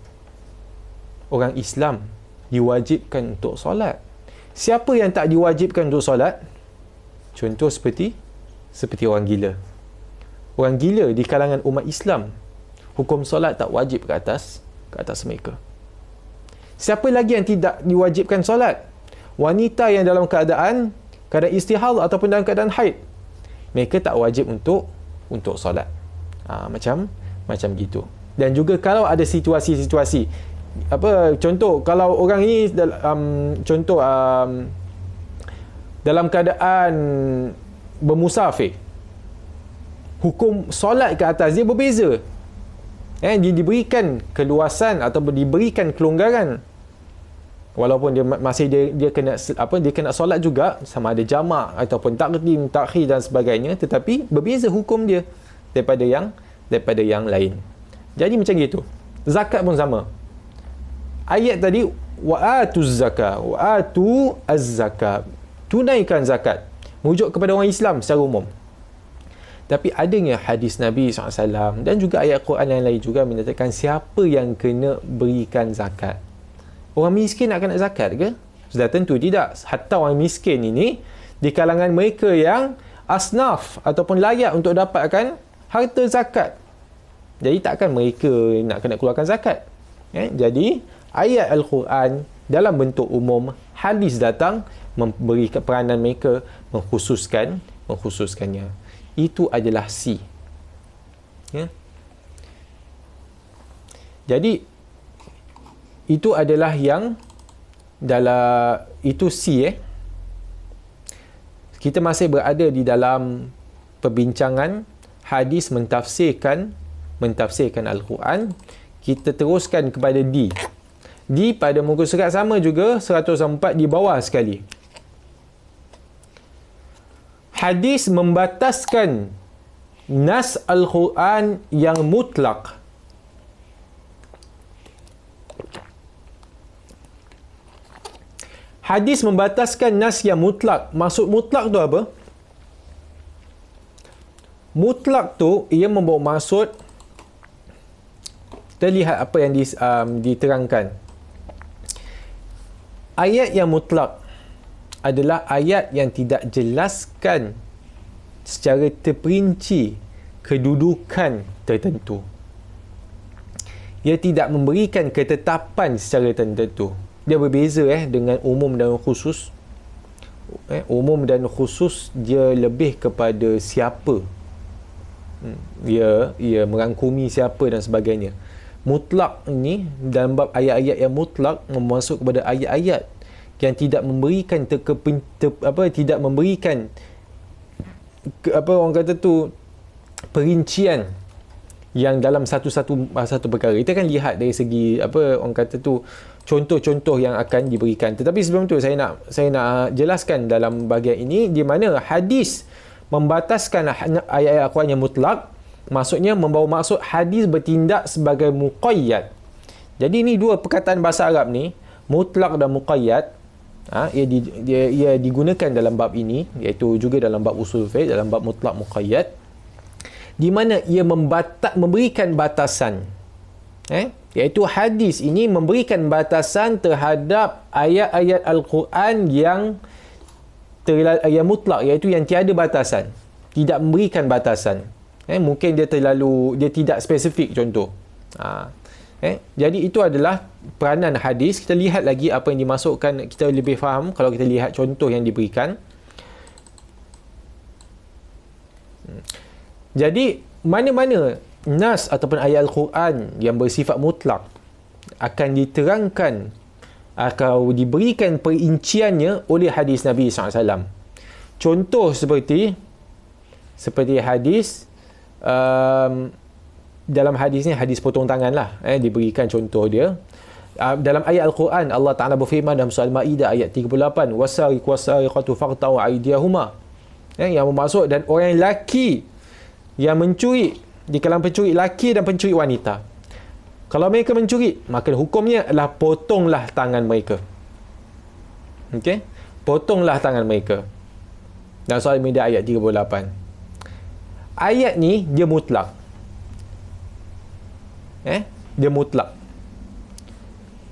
orang Islam diwajibkan untuk solat. Siapa yang tak diwajibkan untuk solat? Contoh seperti orang gila. Orang gila di kalangan umat Islam, hukum solat tak wajib ke atas mereka. Siapa lagi yang tidak diwajibkan solat? Wanita yang dalam keadaan istihal ataupun dalam keadaan haid. Mereka tak wajib untuk solat. Macam gitu. Dan juga kalau ada situasi-situasi, contoh kalau orang ini dalam keadaan bermusafir, hukum solat ke atas dia berbeza. Dia diberikan keluasan atau diberikan kelonggaran, walaupun dia kena solat juga, sama ada jamak ataupun takdim, takhir dan sebagainya, tetapi berbeza hukum dia daripada yang lain. Jadi macam gitu. Zakat pun sama. Ayat tadi, wa atuz zakat, wa atu az-zakat, tunaikan zakat, merujuk kepada orang Islam secara umum. Tapi adanya hadis Nabi SAW dan juga ayat Quran yang lain juga menyatakan siapa yang kena berikan zakat. Orang miskin nak kena zakat ke? Sudah tentu tidak. Hatta orang miskin ini di kalangan mereka yang asnaf ataupun layak untuk dapatkan harta zakat. Jadi takkan mereka nak kena keluarkan zakat. Jadi ayat Al-Quran dalam bentuk umum, hadis datang memberi peranan mereka mengkhususkannya. Itu adalah C. Jadi itu adalah yang dalam itu C. Kita masih berada di dalam perbincangan hadis mentafsirkan Al-Quran. Kita teruskan kepada D. D pada muka surat sama juga 104 di bawah sekali. Hadis membataskan nas Al-Quran yang mutlak. Hadis membataskan nas yang mutlak. Maksud mutlak tu apa? Mutlak tu ia membawa maksud, kita lihat apa yang diterangkan. Ayat yang mutlak adalah ayat yang tidak jelaskan secara terperinci kedudukan tertentu. Ia tidak memberikan ketetapan secara tertentu. Dia berbeza dengan umum dan khusus. Umum dan khusus dia lebih kepada siapa. Ia merangkumi siapa dan sebagainya. Mutlak ini dalam bab ayat-ayat yang mutlak memasuk kepada ayat-ayat yang tidak memberikan tidak memberikan orang kata tu perincian yang dalam satu perkara. Kita akan lihat dari segi orang kata tu contoh-contoh yang akan diberikan. Tetapi sebelum tu saya nak jelaskan dalam bahagian ini di mana hadis membataskan ayat-ayat Al-Quran yang mutlak, maksudnya membawa maksud hadis bertindak sebagai muqayyad. Jadi ini dua perkataan bahasa Arab ni, mutlak dan muqayyad. Ia digunakan dalam bab ini, iaitu juga dalam bab usul fiqh, dalam bab mutlak muqayyad, di mana ia memberikan batasan, iaitu hadis ini memberikan batasan terhadap ayat-ayat Al-Quran yang mutlak, iaitu yang tiada batasan, tidak memberikan batasan. Mungkin dia tidak spesifik contoh. Jadi itu adalah peranan hadis. Kita lihat lagi apa yang dimasukkan, kita lebih faham kalau kita lihat contoh yang diberikan. Jadi mana-mana nas ataupun ayat Al-Quran yang bersifat mutlak akan diterangkan atau diberikan perinciannya oleh hadis Nabi SAW. Contoh seperti hadis dalam hadis ni, hadis potong tangan lah, diberikan contoh dia. Dalam ayat Al-Quran Allah Ta'ala berfirman dalam surah Al-Ma'idah ayat 38, wasariq wasariqatu faqta'u aydiyahuma, yang bermaksud dan orang lelaki yang mencuri, di kalangan pencuri lelaki dan pencuri wanita, Kalau mereka mencuri, maka hukumnya adalah potonglah tangan mereka. Okey? Potonglah tangan mereka. Dan soal media ayat 38. Ayat ni dia mutlak. Dia mutlak.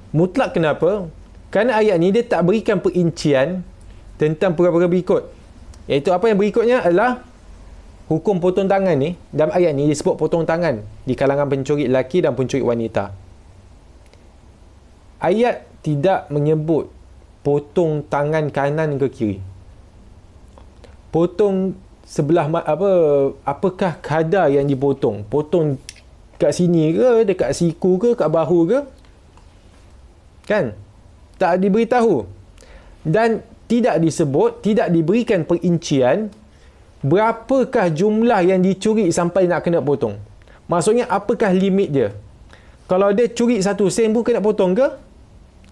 Mutlak kenapa? Kerana ayat ni dia tak berikan perincian tentang perkara berikut. Iaitu apa yang berikutnya adalah hukum potong tangan ni. Dalam ayat ni disebut potong tangan di kalangan pencuri lelaki dan pencuri wanita. Ayat tidak menyebut potong tangan kanan ke kiri. Potong sebelah apakah kadar yang dipotong? Potong kat sini ke, dekat siku ke, kat bahu ke? Kan? Tak diberitahu. Dan tidak disebut, tidak diberikan perincian berapakah jumlah yang dicuri sampai nak kena potong. Maksudnya apakah limit dia? Kalau dia curi 1 sen pun kena potong ke?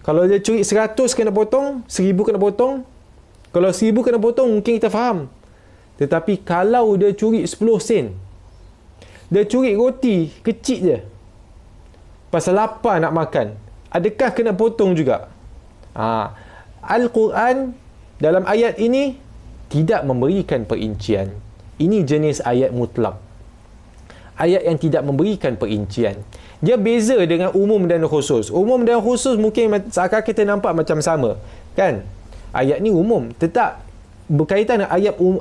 Kalau dia curi 100 kena potong, 1000 kena potong. Kalau 1000 kena potong mungkin kita faham. Tetapi kalau dia curi 10 sen, dia curi roti kecil je, pasal lapar nak makan, adakah kena potong juga? Al-Quran dalam ayat ini tidak memberikan perincian. Ini jenis ayat mutlak. Ayat yang tidak memberikan perincian. Dia beza dengan umum dan khusus. Umum dan khusus mungkin seakan kita nampak macam sama, kan? Ayat ni umum, tetap berkaitan dengan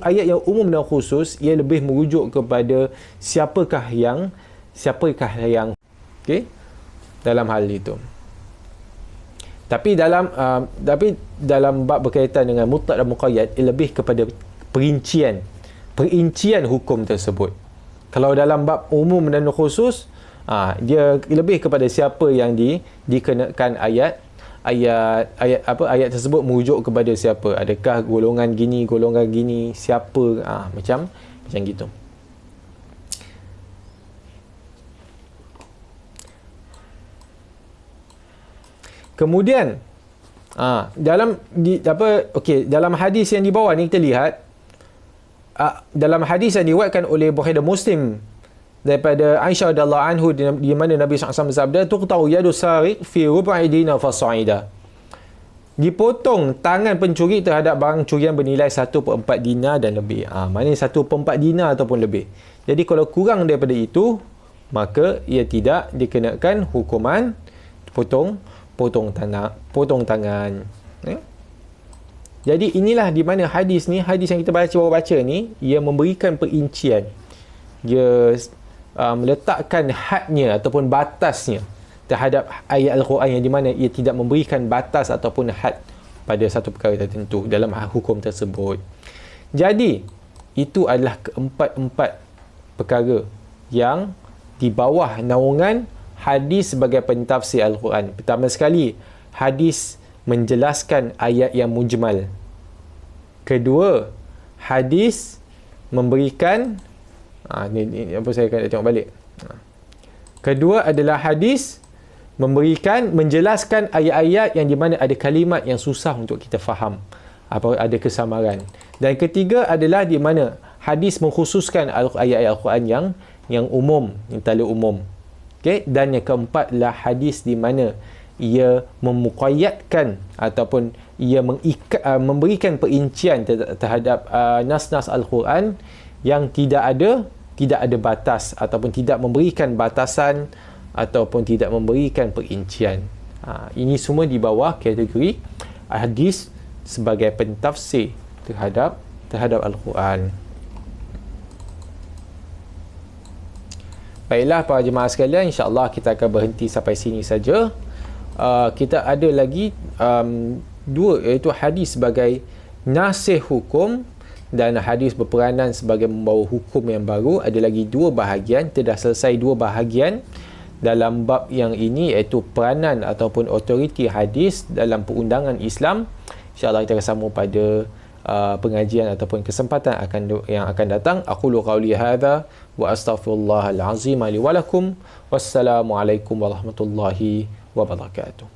ayat yang umum dan khusus, ia lebih merujuk kepada siapakah yang okey, dalam hal itu. Tapi dalam bab berkaitan dengan mutlak dan muqayyad, ia lebih kepada perincian hukum tersebut. Kalau dalam bab umum dan khusus, dia lebih kepada siapa yang dikenakan ayat tersebut merujuk kepada siapa. Adakah golongan gini, siapa, macam gitu. Kemudian dalam hadis yang di bawah ni kita lihat, dalam hadis yang diriwayatkan oleh Bukhari dan Muslim daripada Aisyah radhiyallahu anhu, di mana Nabi SAW bersabda, tuqta'u yadu sariq fi rub'i dinar fasa'ida. Dipotong tangan pencuri terhadap barang curian bernilai 1/4 dinar dan lebih. Maknanya 1/4 dinar ataupun lebih. Jadi kalau kurang daripada itu, maka ia tidak dikenakan hukuman potong tangan. Jadi inilah di mana hadis yang kita baru baca ni, ia memberikan perincian. Dia meletakkan hadnya ataupun batasnya terhadap ayat Al-Quran, yang di mana ia tidak memberikan batas ataupun had pada satu perkara tertentu dalam hukum tersebut. Jadi itu adalah keempat-empat perkara yang di bawah naungan hadis sebagai pentafsir Al-Quran. Pertama sekali, hadis menjelaskan ayat yang mujmal. Kedua, hadis memberikan ini apa saya akan tengok balik. Kedua adalah hadis menjelaskan ayat-ayat yang di mana ada kalimat yang susah untuk kita faham, ada kesamaran. Dan ketiga adalah di mana hadis mengkhususkan ayat-ayat Al-Quran yang umum, yang terlalu umum. Okay? Dan yang keempat adalah hadis di mana ia memuqayyadkan ataupun ia memberikan perincian terhadap nas-nas Al-Quran yang tidak ada batas ataupun tidak memberikan batasan ataupun tidak memberikan perincian. Ini semua di bawah kategori hadis sebagai pentafsir terhadap Al-Quran. Baiklah para jemaah sekalian, insya-Allah kita akan berhenti sampai sini saja. Kita ada lagi dua, iaitu hadis sebagai nasih hukum dan hadis berperanan sebagai membawa hukum yang baru. Ada lagi dua bahagian. Kita dah selesai dua bahagian dalam bab yang ini, iaitu peranan ataupun autoriti hadis dalam perundangan Islam. InsyaAllah kita akan sambung pada pengajian ataupun kesempatan yang akan datang. Aqulu qawli hadha wa astaghfirullahal azim li wa lakum. Wassalamualaikum warahmatullahi wabarakatuh.